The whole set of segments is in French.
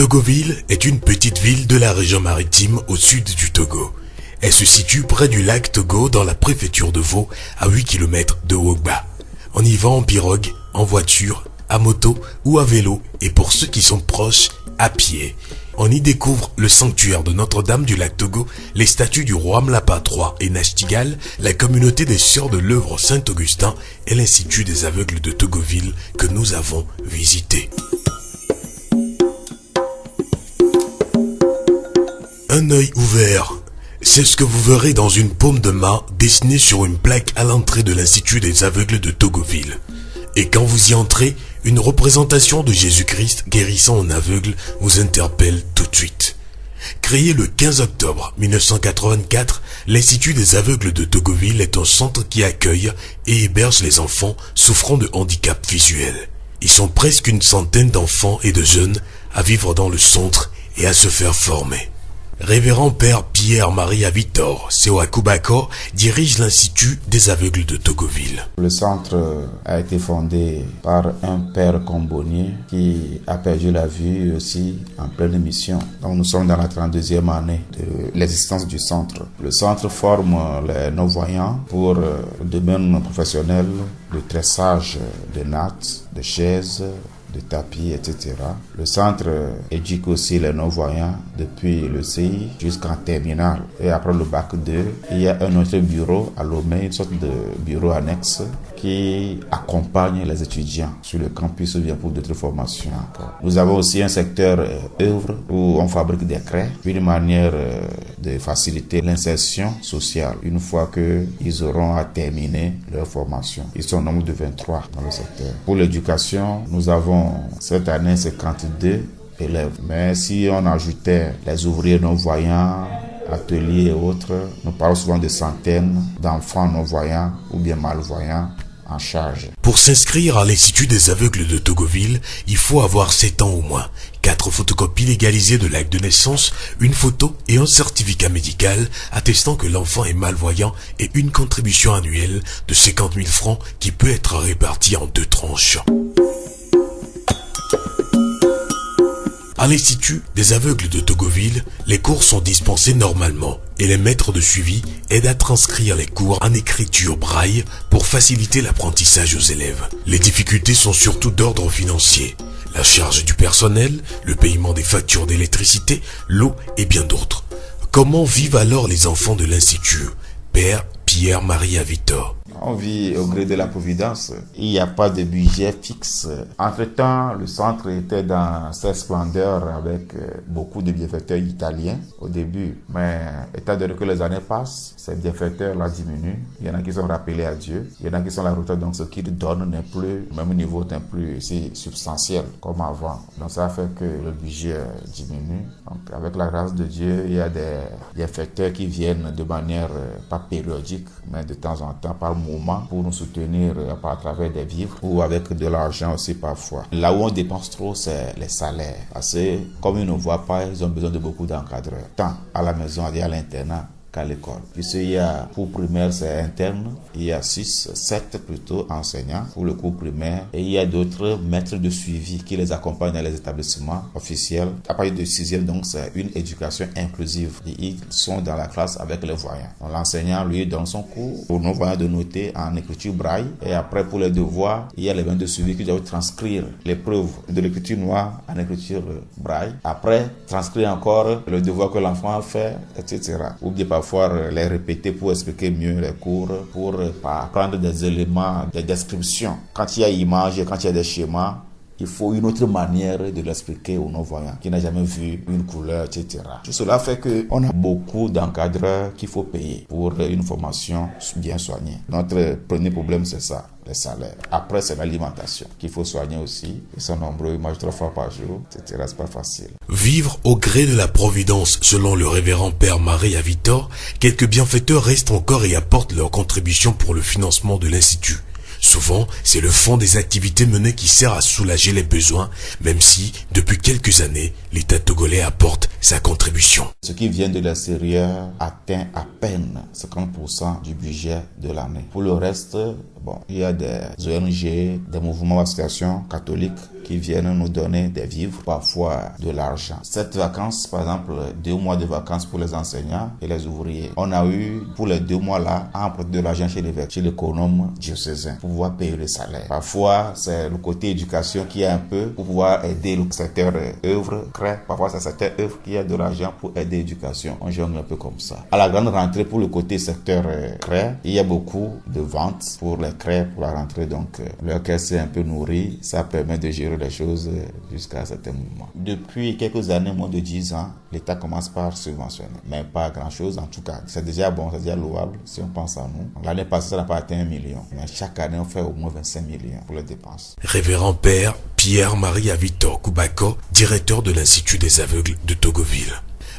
Togoville est une petite ville de la région maritime au sud du Togo. Elle se situe près du lac Togo dans la préfecture de Vaud, à 8 km de Wogba. On y va en pirogue, en voiture, à moto ou à vélo, et pour ceux qui sont proches, à pied. On y découvre le sanctuaire de Notre-Dame du lac Togo, les statues du roi Mlapa III et Nachtigal, la communauté des sœurs de l'œuvre Saint-Augustin et l'Institut des aveugles de Togoville que nous avons visité. Un œil ouvert, c'est ce que vous verrez dans une paume de main dessinée sur une plaque à l'entrée de l'Institut des aveugles de Togoville. Et quand vous y entrez, une représentation de Jésus-Christ guérissant un aveugle vous interpelle tout de suite. Créé le 15 octobre 1984, l'Institut des aveugles de Togoville est un centre qui accueille et héberge les enfants souffrant de handicap visuel. Ils sont presque une centaine d'enfants et de jeunes à vivre dans le centre et à se faire former. Révérend Père Pierre-Marie Avitor Sewakubako dirige l'Institut des aveugles de Togoville. Le centre a été fondé par un père combonier qui a perdu la vue aussi en pleine mission. Donc nous sommes dans la 32e année de l'existence du centre. Le centre forme les non-voyants pour le domaine professionnel de tressage de nattes, de chaises, de tapis, etc. Le centre éduque aussi les non-voyants depuis le CI jusqu'en terminale. Et après le bac 2, il y a un autre bureau à Lomé, une sorte de bureau annexe qui accompagne les étudiants sur le campus ou bien pour d'autres formations encore. Nous avons aussi un secteur œuvre où on fabrique des craies, une manière de faciliter l'insertion sociale une fois qu'ils auront à terminer leur formation. Ils sont au nombre de 23 dans le secteur. Pour l'éducation, nous avons cette année 52 élèves. Mais si on ajoutait les ouvriers non-voyants, ateliers et autres, nous parlons souvent de centaines d'enfants non-voyants ou bien malvoyants en charge. Pour s'inscrire à l'Institut des aveugles de Togoville, il faut avoir 7 ans au moins, 4 photocopies légalisées de l'acte de naissance, une photo et un certificat médical attestant que l'enfant est malvoyant et une contribution annuelle de 50 000 francs qui peut être répartie en 2 tranches. À l'Institut des aveugles de Togoville, les cours sont dispensés normalement et les maîtres de suivi aident à transcrire les cours en écriture braille pour faciliter l'apprentissage aux élèves. Les difficultés sont surtout d'ordre financier, la charge du personnel, le paiement des factures d'électricité, l'eau et bien d'autres. Comment vivent alors les enfants de l'Institut? Père Pierre-Marie Avitor. On vit au gré de la providence. Il n'y a pas de budget fixe. Entre-temps, le centre était dans sa splendeur avec beaucoup de bienfaiteurs italiens au début. Mais étant donné que les années passent, ces bienfaiteurs-là diminuent. Il y en a qui sont rappelés à Dieu. Il y en a qui sont à la retraite. Donc ce qu'ils donnent n'est plus, au même niveau, n'est plus si substantiel comme avant. Donc ça fait que le budget diminue. Donc avec la grâce de Dieu, il y a des bienfaiteurs qui viennent de manière pas périodique, mais de temps en temps, par moment, pour nous soutenir à travers des vivres ou avec de l'argent aussi parfois. Là où on dépense trop, c'est les salaires. Parce que comme ils ne voient pas, ils ont besoin de beaucoup d'encadreurs. Tant à la maison et à l'internat qu'à l'école. Puisqu'il y a, pour primaire, c'est interne, il y a 7 plutôt enseignants pour le cours primaire et il y a d'autres maîtres de suivi qui les accompagnent dans les établissements officiels. À partir de 6e, donc, c'est une éducation inclusive. Ils sont dans la classe avec les voyants. Donc, l'enseignant, lui, donne son cours pour nos voyants de noter en écriture braille et après, pour les devoirs, il y a les maîtres de suivi qui doivent transcrire les preuves de l'écriture noire en écriture braille. Après, transcrire encore le devoir que l'enfant a fait, etc. Ou bien parfois les répéter pour expliquer mieux les cours, pour prendre des éléments, des descriptions. Quand il y a images, quand il y a des schémas, il faut une autre manière de l'expliquer aux non-voyants qui n'a jamais vu une couleur, etc. Tout cela fait qu'on a beaucoup d'encadreurs qu'il faut payer pour une formation bien soignée. Notre premier problème, c'est ça, les salaires. Après, c'est l'alimentation qu'il faut soigner aussi. Ils sont nombreux, ils mangent 3 fois par jour, etc. C'est pas facile. Vivre au gré de la providence, selon le révérend Père Marie Avitor, quelques bienfaiteurs restent encore et apportent leur contribution pour le financement de l'Institut. Souvent, c'est le fond des activités menées qui sert à soulager les besoins, même si, depuis quelques années, l'État togolais apporte sa contribution. Ce qui vient de l'extérieur atteint à peine 50% du budget de l'année. Pour le reste, il y a des ONG, des mouvements d'associations catholiques qui viennent nous donner des vivres, parfois de l'argent. Cette vacance, par exemple, 2 mois de vacances pour les enseignants et les ouvriers. On a eu, pour les 2 mois-là, à emprunter de l'argent chez l'économe diocésain pour pouvoir payer le salaire. Parfois, c'est le côté éducation qui est un peu pour pouvoir aider le secteur œuvre, crée. Parfois, c'est le secteur œuvre qui a de l'argent pour aider l'éducation. On jongle un peu comme ça. À la grande rentrée, pour le côté secteur crée, il y a beaucoup de ventes pour les crèes pour la rentrée. Donc, leur caisse est un peu nourrie. Ça permet de gérer les choses jusqu'à un certain moment. Depuis quelques années, moins de 10 ans, l'État commence par subventionner. Mais pas grand-chose en tout cas. C'est déjà bon, c'est déjà louable si on pense à nous. L'année passée, ça n'a pas atteint 1 million. Mais chaque année, on fait au moins 25 millions pour les dépenses. Révérend Père Pierre-Marie Victor Koubako, directeur de l'Institut des aveugles de Togoville.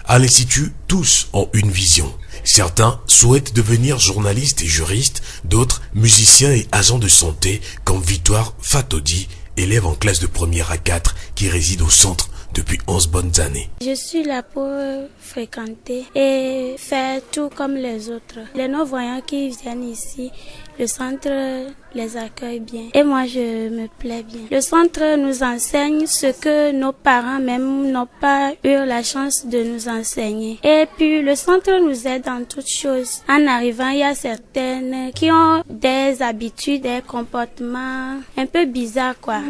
À l'Institut, tous ont une vision. Certains souhaitent devenir journalistes et juristes, d'autres musiciens et agents de santé, comme Victoire Fatodi, élève en classe de première à 4 qui réside au centre depuis 11 bonnes années. Je suis là pour fréquenter et faire tout comme les autres. Les non-voyants qui viennent ici, le centre les accueille bien et moi je me plais bien. Le centre nous enseigne ce que nos parents même n'ont pas eu la chance de nous enseigner. Et puis le centre nous aide dans toutes choses. En arrivant, il y a certaines qui ont des habitudes, des comportements un peu bizarres quoi.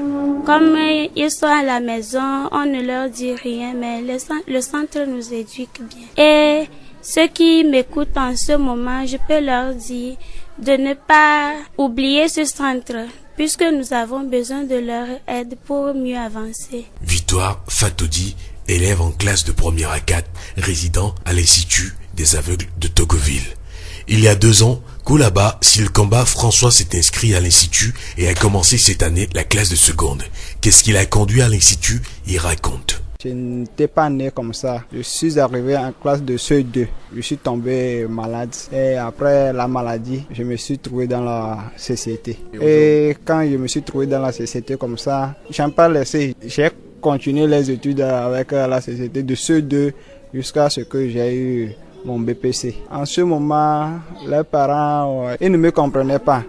Comme ils sont à la maison, on ne leur dit rien, mais le centre nous éduque bien. Et ceux qui m'écoutent en ce moment, je peux leur dire de ne pas oublier ce centre, puisque nous avons besoin de leur aide pour mieux avancer. Victoire Fatodi, élève en classe de première à 4, résidant à l'Institut des aveugles de Togoville. Il y a 2 ans, Koulaba Silkamba François s'est inscrit à l'Institut et a commencé cette année la classe de seconde. Qu'est-ce qui l'a conduit à l'Institut? Il raconte. Je n'étais pas né comme ça. Je suis arrivé en classe de CE2. Je suis tombé malade. Et après la maladie, je me suis trouvé dans la CCT. Et quand je me suis trouvé dans la CCT comme ça, je n'ai pas laissé. J'ai continué les études avec la CCT de CE2 jusqu'à ce que j'ai eu mon BPC. En ce moment, les parents, ils ne me comprenaient pas.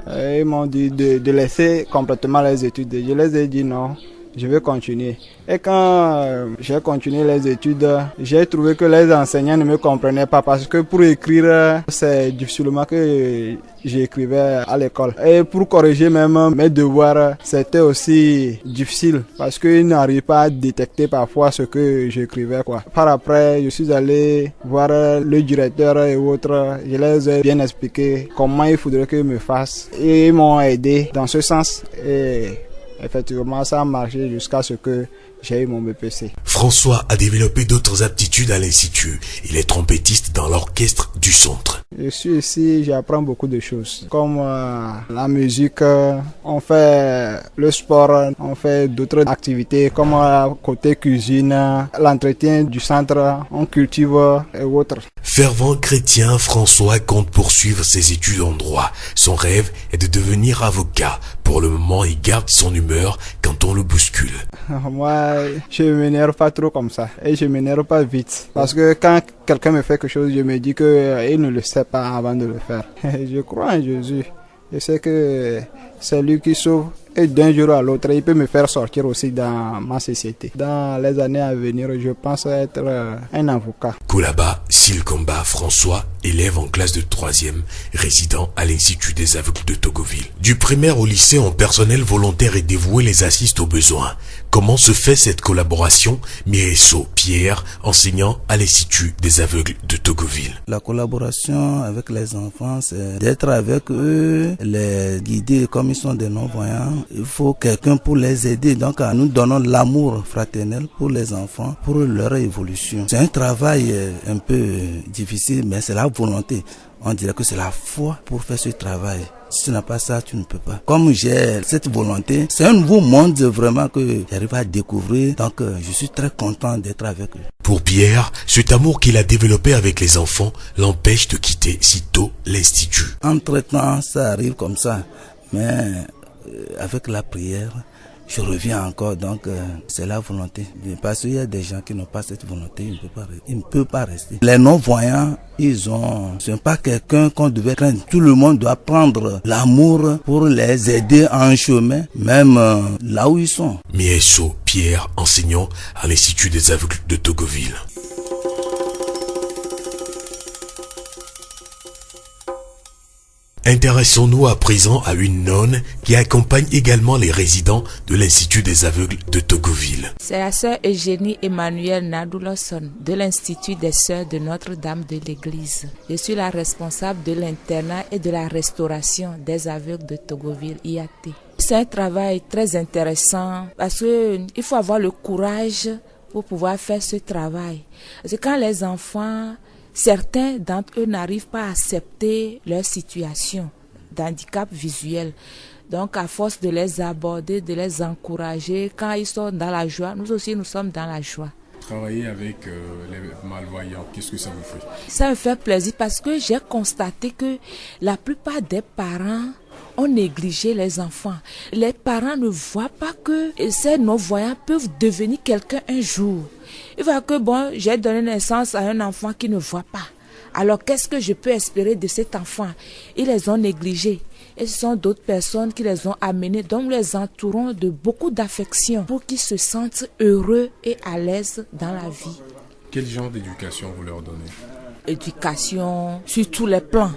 Ils m'ont dit de laisser complètement les études. Je les ai dit non. Je vais continuer. Et quand j'ai continué les études, j'ai trouvé que les enseignants ne me comprenaient pas parce que pour écrire, c'est difficilement que j'écrivais à l'école. Et pour corriger même mes devoirs, c'était aussi difficile parce qu'ils n'arrivaient pas à détecter parfois ce que j'écrivais, quoi. Par après, je suis allé voir le directeur et autres. Je les ai bien expliqué comment il faudrait qu'ils me fassent. Et ils m'ont aidé dans ce sens. Et effectivement, ça a marché jusqu'à ce que j'ai eu mon BPC. François a développé d'autres aptitudes à l'Institut. Il est trompettiste dans l'orchestre du centre. Je suis ici, j'apprends beaucoup de choses, comme la musique, on fait le sport, on fait d'autres activités comme côté cuisine, l'entretien du centre, on cultive et autres. Fervent chrétien, François compte poursuivre ses études en droit. Son rêve est de devenir avocat. Pour le moment, il garde son humeur quand on le bouscule. Moi, je ne m'énerve pas trop comme ça et je ne m'énerve pas vite. Parce que quand quelqu'un me fait quelque chose, je me dis qu'il ne le sait pas avant de le faire. Je crois en Jésus. Je sais que c'est lui qui sauve. Et d'un jour à l'autre, il peut me faire sortir aussi dans ma société. Dans les années à venir, je pense être un avocat. Koulaba Silkamba François, élève en classe de 3e, résident à l'Institut des aveugles de Togoville. Du primaire au lycée, en personnel volontaire et dévoué les assiste aux besoins. Comment se fait cette collaboration? Miresso Pierre, enseignant à l'Institut des aveugles de Togoville. La collaboration avec les enfants, c'est d'être avec eux, les guider comme ils sont des non-voyants. Il faut quelqu'un pour les aider. Donc, nous donnons l'amour fraternel pour les enfants, pour leur évolution. C'est un travail un peu difficile, mais c'est la volonté. On dirait que c'est la foi pour faire ce travail. Si tu n'as pas ça, tu ne peux pas. Comme j'ai cette volonté, c'est un nouveau monde vraiment que j'arrive à découvrir. Donc, je suis très content d'être avec eux. Pour Pierre, cet amour qu'il a développé avec les enfants l'empêche de quitter sitôt l'Institut. Entre-temps, ça arrive comme ça. Mais avec la prière, je reviens encore, donc c'est la volonté. Parce qu'il y a des gens qui n'ont pas cette volonté, ils ne peuvent pas rester. Les non-voyants, ce n'est pas quelqu'un qu'on devait craindre. Tout le monde doit prendre l'amour pour les aider en chemin, même là où ils sont. Miesso Pierre, enseignant à l'Institut des aveugles de Togoville. Intéressons-nous à présent à une nonne qui accompagne également les résidents de l'Institut des aveugles de Togoville. C'est la sœur Eugénie Emmanuel Nadouloson de l'Institut des sœurs de Notre-Dame de l'Église. Je suis la responsable de l'internat et de la restauration des aveugles de Togoville, IAT. C'est un travail très intéressant parce qu'il faut avoir le courage pour pouvoir faire ce travail. Parce que quand les enfants... Certains d'entre eux n'arrivent pas à accepter leur situation d'handicap visuel. Donc, à force de les aborder, de les encourager, quand ils sont dans la joie, nous aussi, nous sommes dans la joie. Travailler avec les malvoyants, qu'est-ce que ça vous fait? Ça me fait plaisir parce que j'ai constaté que la plupart des parents ont négligé les enfants. Les parents ne voient pas que ces non-voyants peuvent devenir quelqu'un un jour. Ils voient que bon, j'ai donné naissance à un enfant qui ne voit pas. Alors qu'est-ce que je peux espérer de cet enfant? Ils les ont négligés. Et ce sont d'autres personnes qui les ont amenés. Donc nous les entourons de beaucoup d'affection pour qu'ils se sentent heureux et à l'aise dans la vie. Quel genre d'éducation vous leur donnez? Éducation sur tous les plans.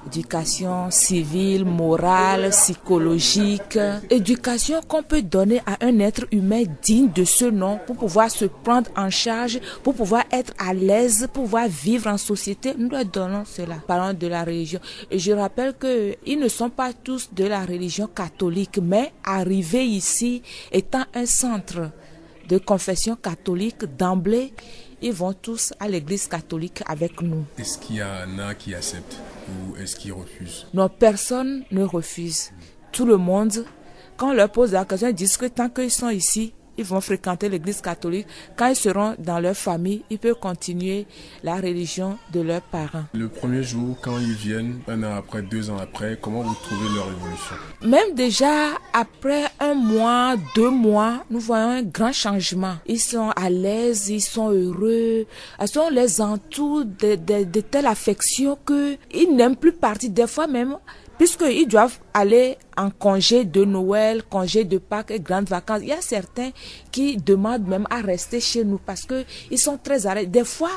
Éducation civile, morale, psychologique. Éducation qu'on peut donner à un être humain digne de ce nom pour pouvoir se prendre en charge, pour pouvoir être à l'aise, pour pouvoir vivre en société. Nous leur donnons cela. Parlons de la religion. Et je rappelle qu'ils ne sont pas tous de la religion catholique, mais arrivés ici, étant un centre de confession catholique d'emblée, ils vont tous à l'église catholique avec nous. Est-ce qu'il y en a qui acceptent ou est-ce qu'ils refusent? Non, personne ne refuse. Tout le monde, quand on leur pose la question, ils disent que tant qu'ils sont ici, ils vont fréquenter l'église catholique. Quand ils seront dans leur famille, ils peuvent continuer la religion de leurs parents. Le premier jour, quand ils viennent, 1 an après, 2 ans après, comment vous trouvez leur évolution? Même déjà, après 1 mois, 2 mois, nous voyons un grand changement. Ils sont à l'aise, ils sont heureux. On les entoure de telle affection qu'ils n'aiment plus partir. Des fois même, puisqu'ils doivent aller en congé de Noël, congé de Pâques et grandes vacances, il y a certains qui demandent même à rester chez nous parce qu'ils sont très à l'aise. Des fois,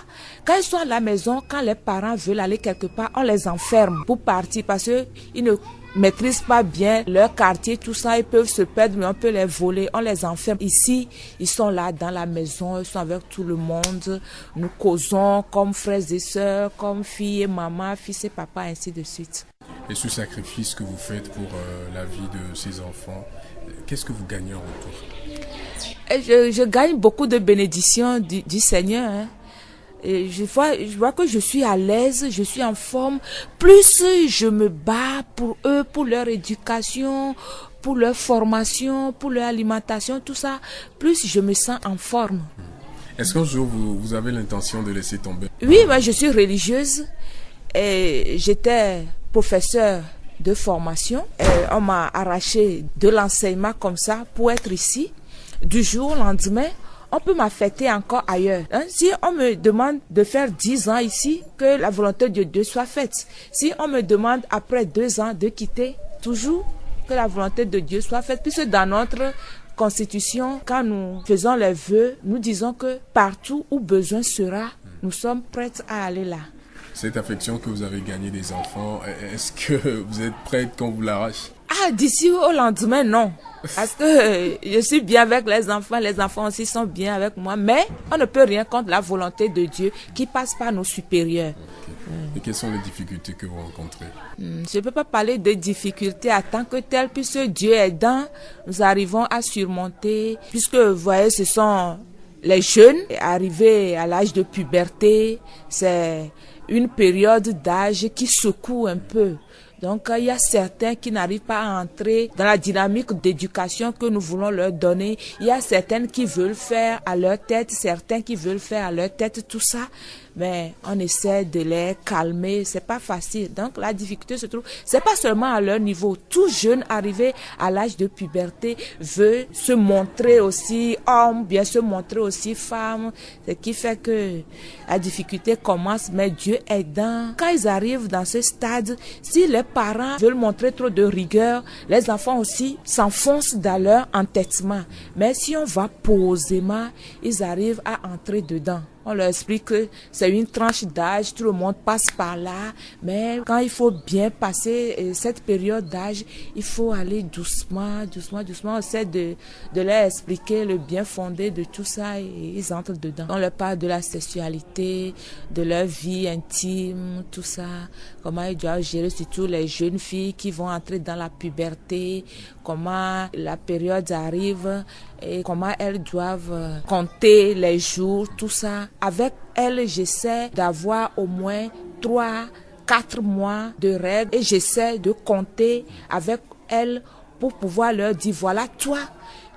quand ils sont à la maison, quand les parents veulent aller quelque part, on les enferme pour partir parce qu'ils ne maîtrisent pas bien leur quartier, tout ça, ils peuvent se perdre, mais on peut les voler, on les enferme. Ici, ils sont là dans la maison, ils sont avec tout le monde, nous causons comme frères et sœurs, comme filles et maman, fils et papa, ainsi de suite. Et ce sacrifice que vous faites pour la vie de ces enfants, qu'est-ce que vous gagnez en retour? Et je gagne beaucoup de bénédictions du Seigneur. Hein. Et je vois que je suis à l'aise, je suis en forme. Plus je me bats pour eux, pour leur éducation, pour leur formation, pour leur alimentation, tout ça, plus je me sens en forme. Est-ce qu'un jour vous avez l'intention de laisser tomber? Oui, moi je suis religieuse et j'étais professeur de formation. Et on m'a arraché de l'enseignement comme ça pour être ici. Du jour au lendemain, on peut m'affecter encore ailleurs. Si on me demande de faire 10 ans ici, que la volonté de Dieu soit faite. Si on me demande après 2 ans de quitter, toujours que la volonté de Dieu soit faite. Puisque dans notre Constitution, quand nous faisons les vœux, nous disons que partout où besoin sera, nous sommes prêts à aller là. Cette affection que vous avez gagnée des enfants, est-ce que vous êtes prête qu'on vous l'arrache? Ah, d'ici au lendemain, non. Parce que je suis bien avec les enfants aussi sont bien avec moi, mais on ne peut rien contre la volonté de Dieu qui passe par nos supérieurs. Okay. Et quelles sont les difficultés que vous rencontrez? Je ne peux pas parler de difficultés à tant que telles, puisque Dieu est aidant, nous arrivons à surmonter, puisque vous voyez, ce sont les jeunes arrivés à l'âge de puberté, c'est une période d'âge qui secoue un peu. Donc, il y a certains qui n'arrivent pas à entrer dans la dynamique d'éducation que nous voulons leur donner. Il y a certaines qui veulent faire à leur tête, certains qui veulent faire à leur tête, tout ça. mais on essaie de les calmer, c'est pas facile. Donc la difficulté se trouve, c'est pas seulement à leur niveau. Tout jeune arrivé à l'âge de puberté veut se montrer aussi homme, bien se montrer aussi femme, ce qui fait que la difficulté commence, mais Dieu aidant. Quand ils arrivent dans ce stade, si les parents veulent montrer trop de rigueur, les enfants aussi s'enfoncent dans leur entêtement. Mais si on va posément, ils arrivent à entrer dedans. On leur explique que c'est une tranche d'âge, tout le monde passe par là, mais quand il faut bien passer cette période d'âge, il faut aller doucement. On essaie de leur expliquer le bien fondé de tout ça et ils entrent dedans. On leur parle de la sexualité, de leur vie intime, tout ça, comment ils doivent gérer surtout les jeunes filles qui vont entrer dans la puberté, comment la période arrive et comment elles doivent compter les jours, tout ça. Avec elles, j'essaie d'avoir au moins 3-4 mois de règles et j'essaie de compter avec elles pour pouvoir leur dire, voilà, toi,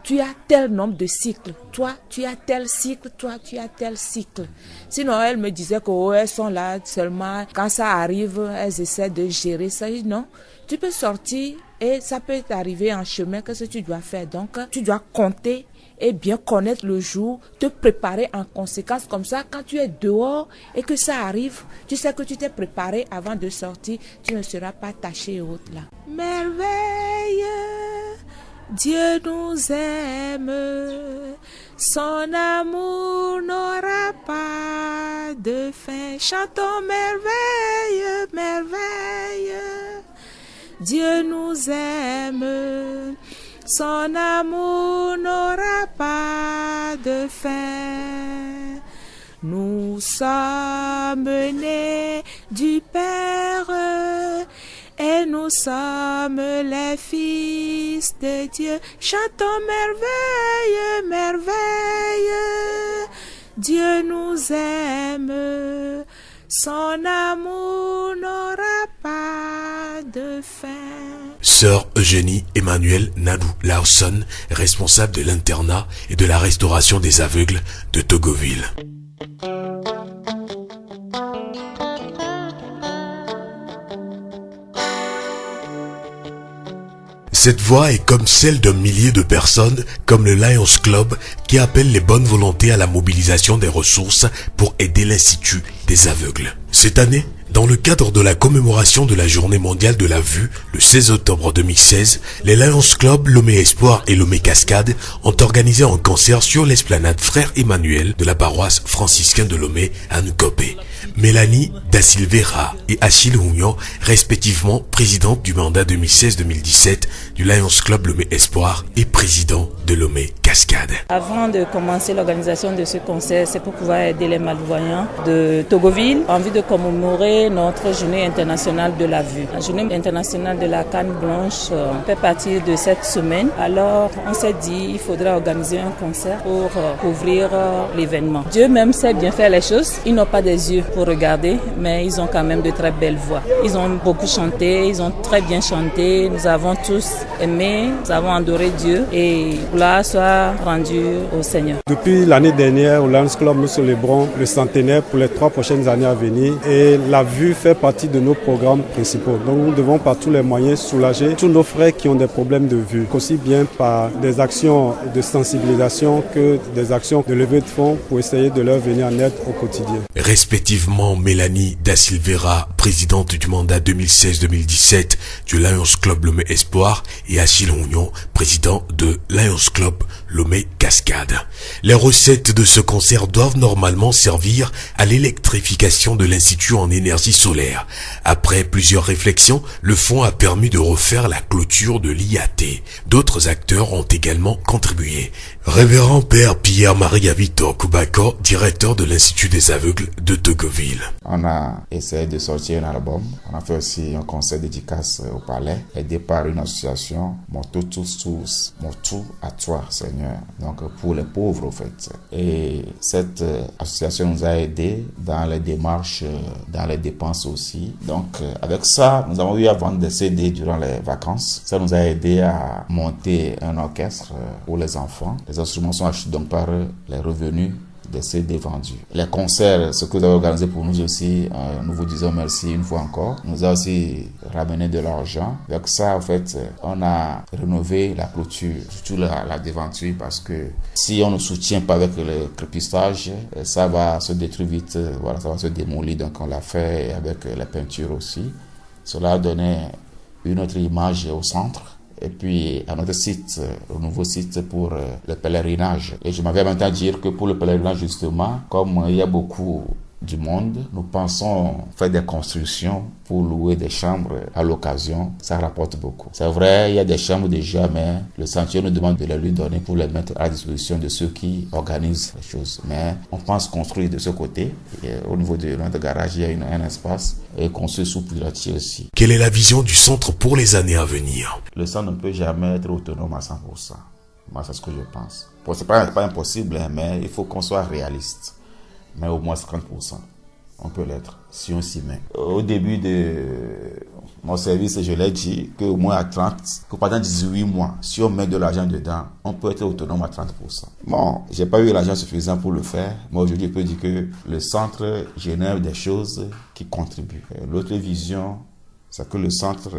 tu as tel nombre de cycles, toi, tu as tel cycle, toi, tu as tel cycle. Sinon, elles me disaient qu'elles sont là seulement, quand ça arrive, elles essaient de gérer ça. Non, tu peux sortir et ça peut t'arriver en chemin. Qu'est-ce que tu dois faire? Donc, tu dois compter et bien connaître le jour, te préparer en conséquence. Comme ça, quand tu es dehors et que ça arrive, tu sais que tu t'es préparé avant de sortir, tu ne seras pas taché et autres là. Merveille, Dieu nous aime, son amour n'aura pas de fin. Chantons merveille, merveille, Dieu nous aime, son amour n'aura pas de fin. Nous sommes nés du Père et nous sommes les fils de Dieu. Chantons merveille, merveille, Dieu nous aime, son amour n'aura pas de fin. Sœur Eugénie Emmanuel Nadou Larson, responsable de l'internat et de la restauration des aveugles de Togoville. Cette voix est comme celle d'un millier de personnes, comme le Lions Club, qui appelle les bonnes volontés à la mobilisation des ressources pour aider l'Institut des aveugles. Cette année, dans le cadre de la commémoration de la Journée mondiale de la vue, le 16 octobre 2016, les Lions Club Lomé Espoir et Lomé Cascade ont organisé un concert sur l'esplanade Frère Emmanuel de la paroisse franciscaine de Lomé à Nkopé. Mélanie Da Silveira et Achille Hougnon, respectivement présidente du mandat 2016-2017 du Lions Club Lomé Espoir et président de Lomé Cascade. Avant de commencer l'organisation de ce concert, c'est pour pouvoir aider les malvoyants de Togoville en vue de commémorer notre journée internationale de la vue. La journée internationale de la canne blanche fait partie de cette semaine. Alors on s'est dit il faudra organiser un concert pour couvrir l'événement. Dieu même sait bien faire les choses. Ils n'ont pas des yeux pour regarder, mais ils ont quand même de très belles voix. Ils ont beaucoup chanté, ils ont très bien chanté. Nous avons tous aimé, nous avons adoré Dieu et gloire soit rendue au Seigneur. Depuis l'année dernière, au Lions Club, nous célébrons le centenaire pour les 3 prochaines années à venir et la vue fait partie de nos programmes principaux. Donc nous devons par tous les moyens soulager tous nos frères qui ont des problèmes de vue, aussi bien par des actions de sensibilisation que des actions de levée de fonds pour essayer de leur venir en aide au quotidien. Respectivement, Mélanie Da Silveira, présidente du mandat 2016-2017 du Lions Club Lomé Espoir, et Achille Hougnon, président de Lions Club Lomé Cascade. Les recettes de ce concert doivent normalement servir à l'électrification de l'Institut en énergie solaire. Après plusieurs réflexions, le fonds a permis de refaire la clôture de l'IAT. D'autres acteurs ont également contribué. Révérend Père Pierre-Marie Gavito Koubako, directeur de l'Institut des aveugles de Togoville. On a essayé de sortir un album. On a fait aussi un concert dédicace au palais, aidé par une association, Mon tout, tous, mon tout à toi, Seigneur. Donc pour les pauvres, en fait. Et cette association nous a aidés dans les démarches, dans les dépenses aussi. Donc avec ça, nous avons eu à vendre des CD durant les vacances. Ça nous a aidé à monter un orchestre pour les enfants. Les instruments sont achetés donc par les revenus des CD vendus. Les concerts, ce que vous avez organisé pour nous aussi, nous vous disons merci une fois encore. Nous a aussi ramené de l'argent. Avec ça, en fait, on a rénové la clôture, surtout la devanture, parce que si on ne soutient pas avec le crépistage, ça va se détruire vite, voilà, ça va se démolir. Donc on l'a fait avec la peinture aussi. Cela a donné une autre image au centre. Et puis à notre site, au nouveau site pour le pèlerinage. Et je m'avais maintenant dire que pour le pèlerinage justement, comme il y a beaucoup du monde, nous pensons faire des constructions pour louer des chambres à l'occasion. Ça rapporte beaucoup. C'est vrai, il y a des chambres déjà, mais le Saint-Dieu nous demande de les lui donner pour les mettre à la disposition de ceux qui organisent les choses. Mais on pense construire de ce côté. Et au niveau de notre garage, il y a un espace et construire sous pilotis aussi. Quelle est la vision du centre pour les années à venir? Le centre ne peut jamais être autonome à 100%. Moi, c'est ce que je pense. Bon, c'est pas impossible, mais il faut qu'on soit réaliste. Mais au moins 50%. On peut l'être, si on s'y met. Au début de mon service, je l'ai dit, qu'au moins à 30, que pendant 18 mois, si on met de l'argent dedans, on peut être autonome à 30%. Bon, j'ai pas eu l'argent suffisant pour le faire. Moi, aujourd'hui, je peux dire que le centre génère des choses qui contribuent. L'autre vision, c'est que le centre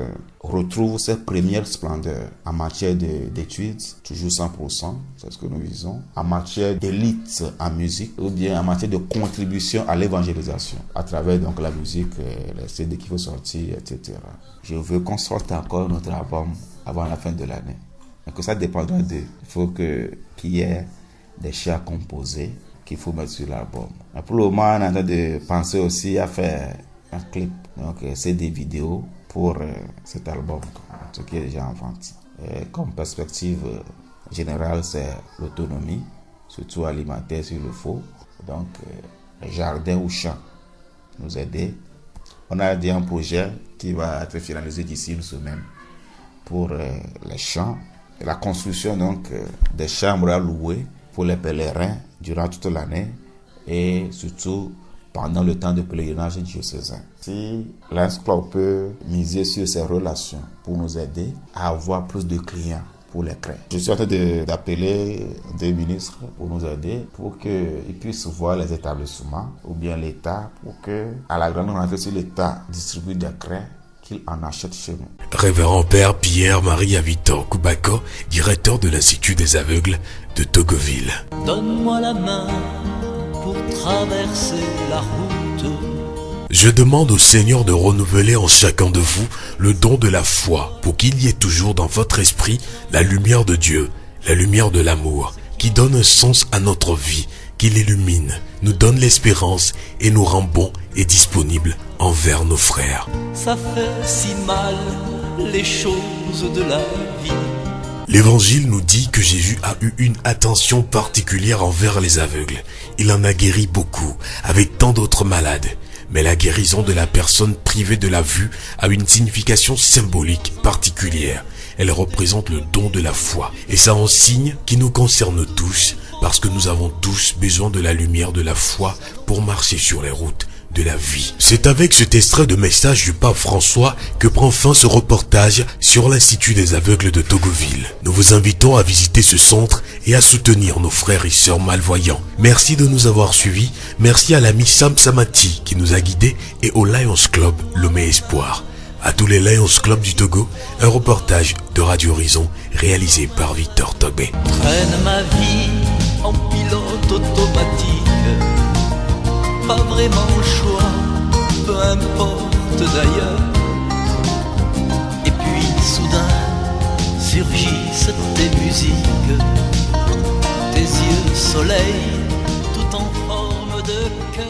retrouve ses premières splendeurs en matière d'études, toujours 100%, c'est ce que nous visons, en matière d'élite en musique, ou bien en matière de contribution à l'évangélisation, à travers donc la musique, les CD qu'il faut sortir, etc. Je veux qu'on sorte encore notre album avant la fin de l'année. Et que ça dépendra d'eux. Il faut qu'il y ait des chants composés qu'il faut mettre sur l'album. Mais pour le moment, on est en train de penser aussi à faire un clip. Donc, c'est des vidéos pour cet album, ce qui est déjà en vente. Comme perspective générale, c'est l'autonomie, surtout alimentaire s'il le faut. Donc, jardin ou champ, nous aider. On a dit un projet qui va être finalisé d'ici une semaine pour les champs. Et la construction donc des chambres à louer pour les pèlerins durant toute l'année et surtout pendant le temps de pèlerinage diocésain. Si Lions Club peut miser sur ces relations pour nous aider à avoir plus de clients pour les crèches. Je suis en train d'appeler des ministres pour nous aider, pour qu'ils puissent voir les établissements ou bien l'État, pour que, à la grande rentrée, si l'État distribue des crèches, qu'il en achète chez nous. Révérend Père Pierre-Marie Avitor Koubako, directeur de l'Institut des aveugles de Togoville. Donne-moi la main pour traverser la route. Je demande au Seigneur de renouveler en chacun de vous le don de la foi pour qu'il y ait toujours dans votre esprit la lumière de Dieu, la lumière de l'amour, qui donne un sens à notre vie, qui l'illumine, nous donne l'espérance et nous rend bons et disponibles envers nos frères. Ça fait si mal les choses de la vie. L'Évangile nous dit que Jésus a eu une attention particulière envers les aveugles. Il en a guéri beaucoup, avec tant d'autres malades. Mais la guérison de la personne privée de la vue a une signification symbolique particulière. Elle représente le don de la foi. Et ça en signe qui nous concerne tous, parce que nous avons tous besoin de la lumière de la foi pour marcher sur les routes de la vie. C'est avec cet extrait de message du pape François que prend fin ce reportage sur l'Institut des aveugles de Togoville. Nous vous invitons à visiter ce centre et à soutenir nos frères et sœurs malvoyants. Merci de nous avoir suivis. Merci à l'ami Sam Samati qui nous a guidés et au Lions Club Lomé Espoir. À tous les Lions Club du Togo, un reportage de Radio Horizon réalisé par Victor Togbe. Traîne ma vie en pilote automatique. Pas vraiment le choix, peu importe d'ailleurs. Et puis soudain surgissent tes musiques, tes yeux soleil, tout en forme de cœur.